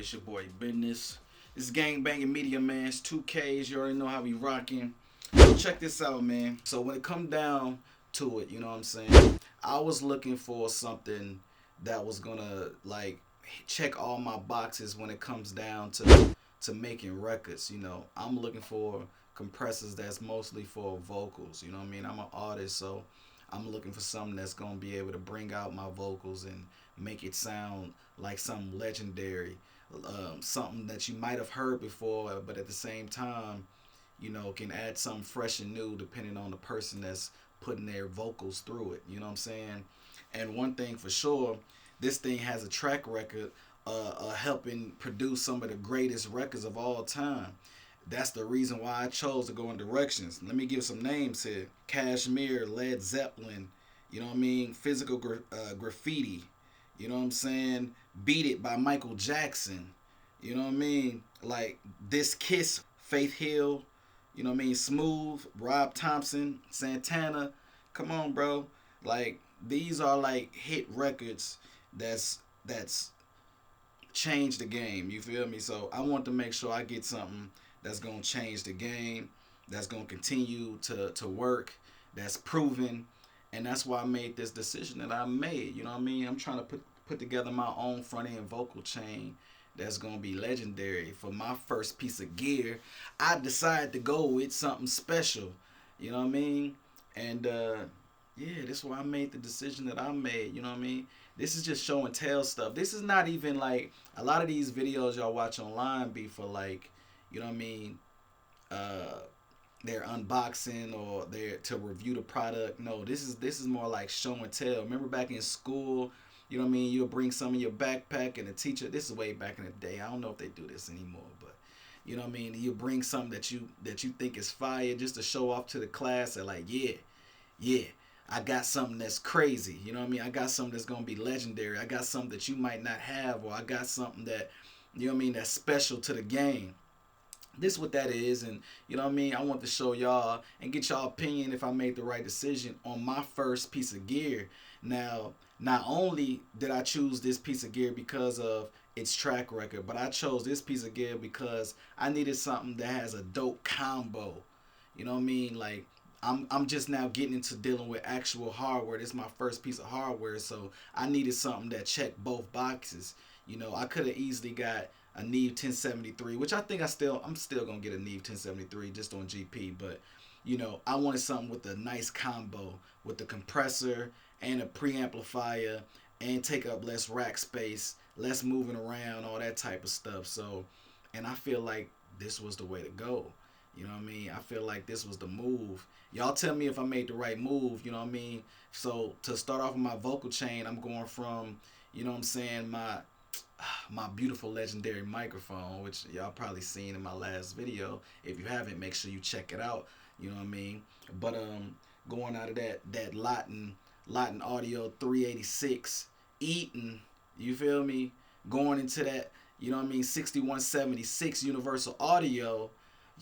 It's your boy Business. This is Gang Banging Media, man. It's 2Ks. You already know how we rocking. So check this out, man. So when it come down to it, you know what I'm saying? I was looking for something that was gonna like check all my boxes when it comes down to making records. You know, I'm looking for compressors that's mostly for vocals. You know what I mean? I'm an artist, so I'm looking for something that's gonna be able to bring out my vocals and make it sound like something legendary, something that you might have heard before, but at the same time, you know, can add something fresh and new depending on the person that's putting their vocals through it. You know what I'm saying? And one thing for sure, this thing has a track record helping produce some of the greatest records of all time. That's the reason why I chose to go in directions. Let me give some names here: Kashmir, Led Zeppelin, you know what I mean? Physical Graffiti, you know what I'm saying? Beat It by Michael Jackson, you know what I mean? Like This Kiss, Faith Hill, you know what I mean? Smooth, Rob Thompson, Santana. Come on, bro. Like these are like hit records that's changed the game. You feel me? So I want to make sure I get something that's gonna change the game, that's gonna continue to work, that's proven, and that's why I made this decision that I made. You know what I mean? I'm trying to put together my own front end vocal chain that's gonna be legendary. For my first piece of gear, I decided to go with something special. You know what I mean? And yeah, that's why I made the decision that I made. You know what I mean? This is just show and tell stuff. This is not even like a lot of these videos y'all watch online be for like, you know what I mean, they're unboxing or they're to review the product. No, this is more like show and tell. Remember back in school, you know what I mean, you'll bring some in your backpack and the teacher, this is way back in the day, I don't know if they do this anymore, but you know what I mean, you bring something that you think is fire just to show off to the class. They're like, yeah, I got something that's crazy. You know what I mean? I got something that's gonna be legendary. I got something that you might not have, or I got something that, you know what I mean, that's special to the game. This is what that is, and you know what I mean? I want to show y'all and get y'all opinion if I made the right decision on my first piece of gear. Now, not only did I choose this piece of gear because of its track record, but I chose this piece of gear because I needed something that has a dope combo. You know what I mean? Like I'm just now getting into dealing with actual hardware. This is my first piece of hardware, so I needed something that checked both boxes. You know, I could have easily got a Neve 1073, which I think I'm still gonna get a Neve 1073 just on GP, but you know, I wanted something with a nice combo with the compressor and a preamplifier and take up less rack space, less moving around, all that type of stuff. So, and I feel like this was the way to go. You know what I mean? I feel like this was the move. Y'all tell me if I made the right move, you know what I mean? So to start off with my vocal chain, I'm going from, you know what I'm saying, my beautiful legendary microphone, which y'all probably seen in my last video. If you haven't, make sure you check it out. You know what I mean? But going out of that Lawton Audio 386 Eaton, you feel me? Going into that, you know what I mean, 6176 Universal Audio,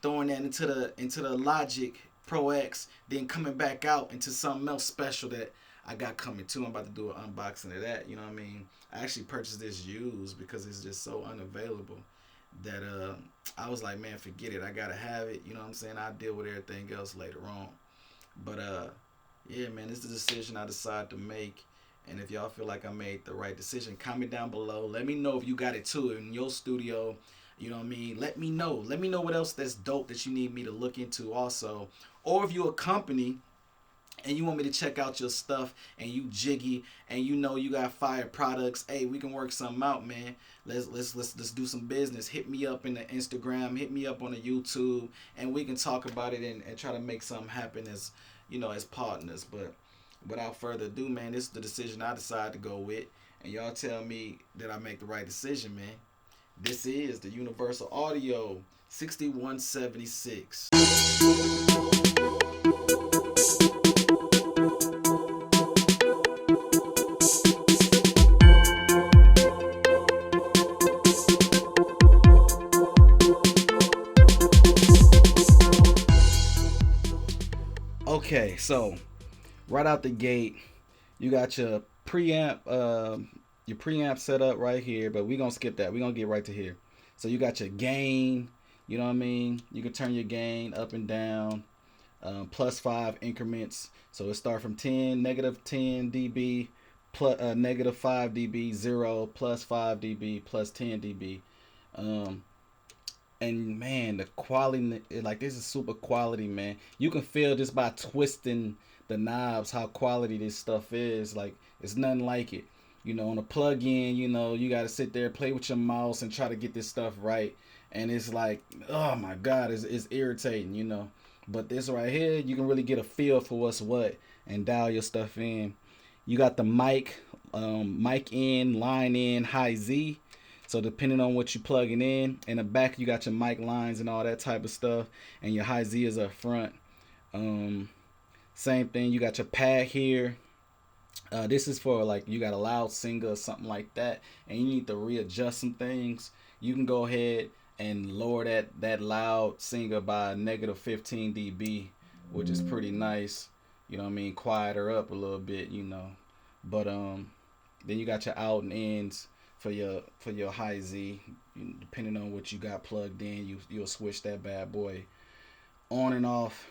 throwing that into the Logic Pro X, then coming back out into something else special that I got coming too. I'm about to do an unboxing of that. You know what I mean? I actually purchased this used because it's just so unavailable that I was like, man, forget it. I gotta have it. You know what I'm saying? I'll deal with everything else later on. But yeah, man, this is the decision I decided to make. And if y'all feel like I made the right decision, comment down below. Let me know if you got it too in your studio. You know what I mean? Let me know. Let me know what else that's dope that you need me to look into also. Or if you're a company and you want me to check out your stuff and you jiggy and you know you got fire products, hey, we can work something out, man. Let's do some business. Hit me up in the Instagram, hit me up on the YouTube, and we can talk about it and try to make something happen as, you know, as partners. But without further ado, man, this is the decision I decided to go with, and y'all tell me that I make the right decision, man. This is the Universal Audio 6176. Okay, so right out the gate, you got your preamp, your preamp set up right here, but we're gonna skip that. We're gonna get right to here. So you got your gain, you know what I mean? You can turn your gain up and down, +5 increments. So it start from 10, -10 dB, -5 dB, 0, +5 dB, +10 dB. Um, and man, the quality, like this is super quality, man. You can feel just by twisting the knobs how quality this stuff is. Like it's nothing like it. You know, on a plug-in, you know, you got to sit there, play with your mouse, and try to get this stuff right. And it's like, oh my God, it's irritating, you know. But this right here, you can really get a feel for what's what and dial your stuff in. You got the mic in, line in, high Z. So depending on what you're plugging in the back you got your mic lines and all that type of stuff, and your high Z is up front. Same thing, you got your pad here. This is for like you got a loud singer or something like that, and you need to readjust some things. You can go ahead and lower that loud singer by -15 dB, which is pretty nice. You know what I mean? Quiet her up a little bit, you know. But then you got your out and ins for your high Z. Depending on what you got plugged in, you'll switch that bad boy on and off.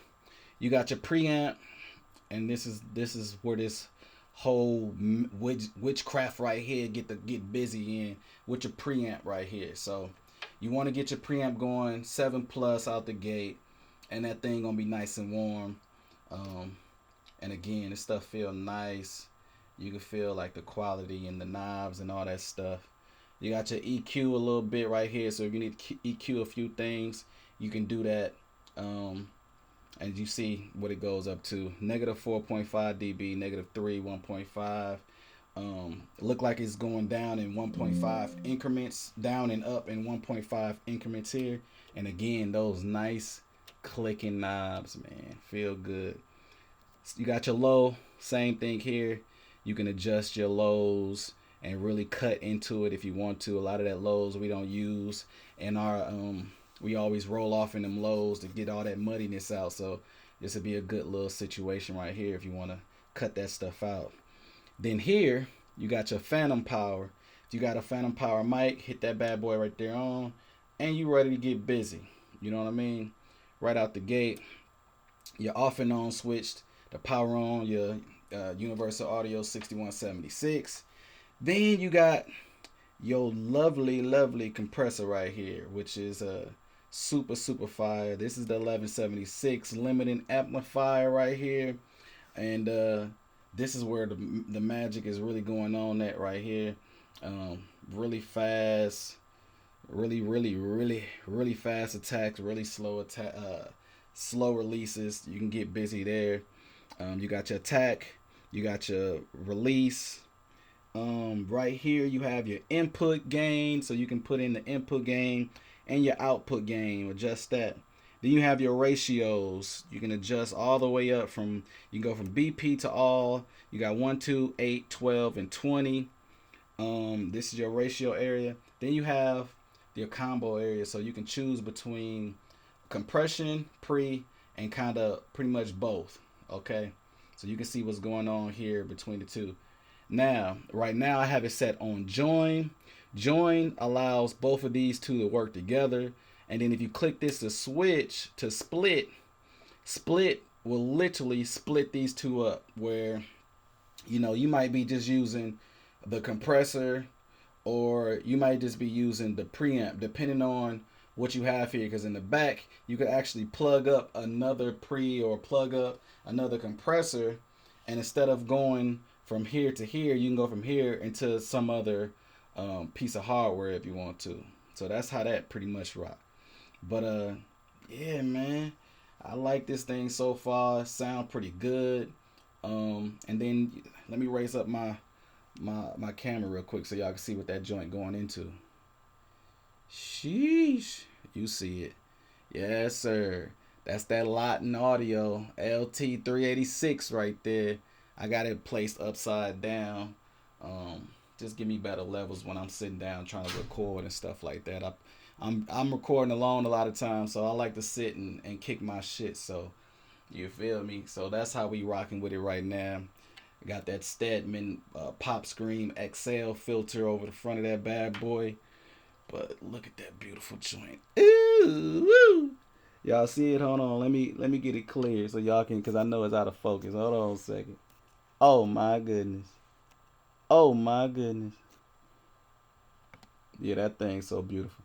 You got your preamp, and this is where this whole witchcraft right here get busy in with your preamp right here. So you want to get your preamp going 7+ out the gate, and that thing gonna be nice and warm. And again, this stuff feel nice. You can feel like the quality and the knobs and all that stuff. You got your EQ a little bit right here, so if you need to EQ a few things, you can do that. And you see what it goes up to: -4.5 dB, -3, 1.5. Look like it's going down in 1.5 increments, down and up in 1.5 increments here. And again, those nice clicking knobs, man, feel good. You got your low, same thing here. You can adjust your lows and really cut into it if you want to. A lot of that lows we don't use, and we always roll off in them lows to get all that muddiness out. So this would be a good little situation right here if you want to cut that stuff out. Then here you got your phantom power. If you got a phantom power mic, hit that bad boy right there on, and you ready to get busy. You know what I mean? Right out the gate, your off and on switched, the power on your Universal Audio 6176. Then you got your lovely compressor right here, which is a super fire. This is the 1176 limiting amplifier right here, and this is where the magic is really going on at right here. Really fast, really fast attacks, really slow releases. You can get busy there. You got your attack, you got your release. Right here you have your input gain, so you can put in the input gain and your output gain, adjust that. Then you have your ratios. You can adjust all the way up from, you can go from BP to all. You got 1, 2, 8, 12, and 20. This is your ratio area. Then you have your combo area, so you can choose between compression, pre, and kind of pretty much both. Okay, so you can see what's going on here between the two. Now, right now I have it set on join. Join allows both of these two to work together. And then if you click this to switch to split, split will literally split these two up, where, you know, you might be just using the compressor, or you might just be using the preamp, depending on what you have here. Because in the back, you could actually plug up another pre or plug up another compressor, and instead of going from here to here, you can go from here into some other piece of hardware if you want to. So that's how that pretty much rock. But yeah, man, I like this thing so far. Sound pretty good. And then let me raise up my camera real quick so y'all can see what that joint going into. Sheesh, you see it. Yes, sir. That's that Lawton Audio LT386 right there. I got it placed upside down. Just give me better levels when I'm sitting down trying to record and stuff like that. I'm recording alone a lot of times, so I like to sit and kick my shit. So you feel me? So that's how we rocking with it right now. Got that Stedman Pop Scream XL filter over the front of that bad boy. But look at that beautiful joint. Ooh, woo. Y'all see it? Hold on. Let me get it clear so y'all can, cause I know it's out of focus. Hold on a second. Oh my goodness. Oh my goodness. Yeah, that thing's so beautiful.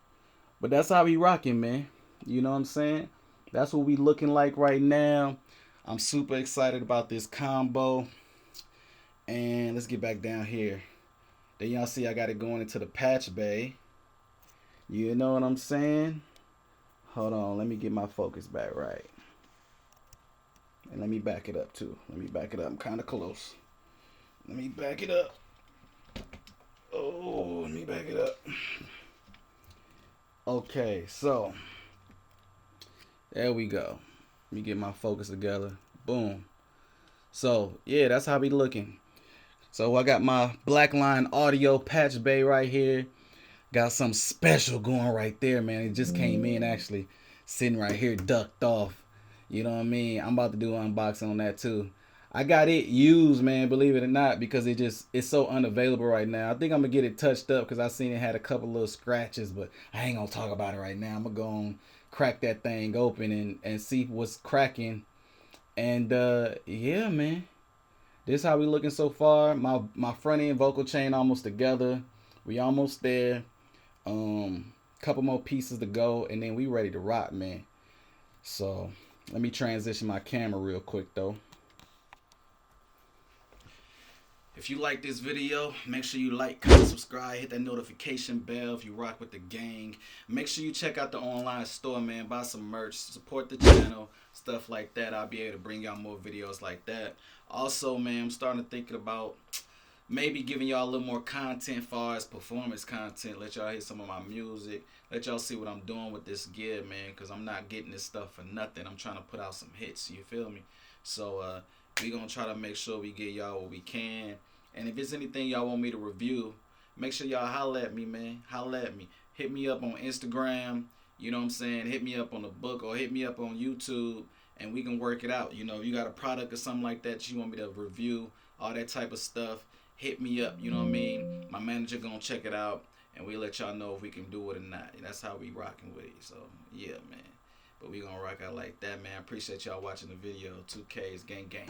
But that's how we rocking, man. You know what I'm saying? That's what we looking like right now. I'm super excited about this combo. And let's get back down here. Then y'all see I got it going into the patch bay. You know what I'm saying? Hold on, let me get my focus back right. And let me back it up too. Let me back it up. I'm kind of close. Let me back it up. Oh, let me back it up. Okay, so there we go. Let me get my focus together. Boom. So yeah, that's how we looking. So I got my Blackline audio patch bay right here. Got something special going right there, man. It just came in actually, sitting right here, ducked off. You know what I mean? I'm about to do an unboxing on that too. I got it used, man, believe it or not, because it's so unavailable right now. I think I'm gonna get it touched up because I seen it had a couple little scratches, but I ain't gonna talk about it right now. I'm gonna go and crack that thing open and see what's cracking. And yeah, man. This how we looking so far. My front end vocal chain almost together. We almost there. Couple more pieces to go, and then we ready to rock, man. So let me transition my camera real quick though. If you like this video, make sure you like, comment, subscribe, hit that notification bell if you rock with the gang. Make sure you check out the online store, man. Buy some merch, support the channel, stuff like that. I'll be able to bring y'all more videos like that. Also, man, I'm starting to think about maybe giving y'all a little more content as far as performance content. Let y'all hear some of my music. Let y'all see what I'm doing with this gear, man, because I'm not getting this stuff for nothing. I'm trying to put out some hits, you feel me? So we going to try to make sure we get y'all what we can. And if there's anything y'all want me to review, make sure y'all holler at me, man. Holler at me. Hit me up on Instagram. You know what I'm saying? Hit me up on the book or hit me up on YouTube, and we can work it out. You know, if you got a product or something like that you want me to review, all that type of stuff, hit me up. You know what I mean? My manager going to check it out, and we let y'all know if we can do it or not. That's how we rocking with it. So, yeah, man. But we gonna rock out like that, man. Appreciate y'all watching the video. 2Ks, gang, gang.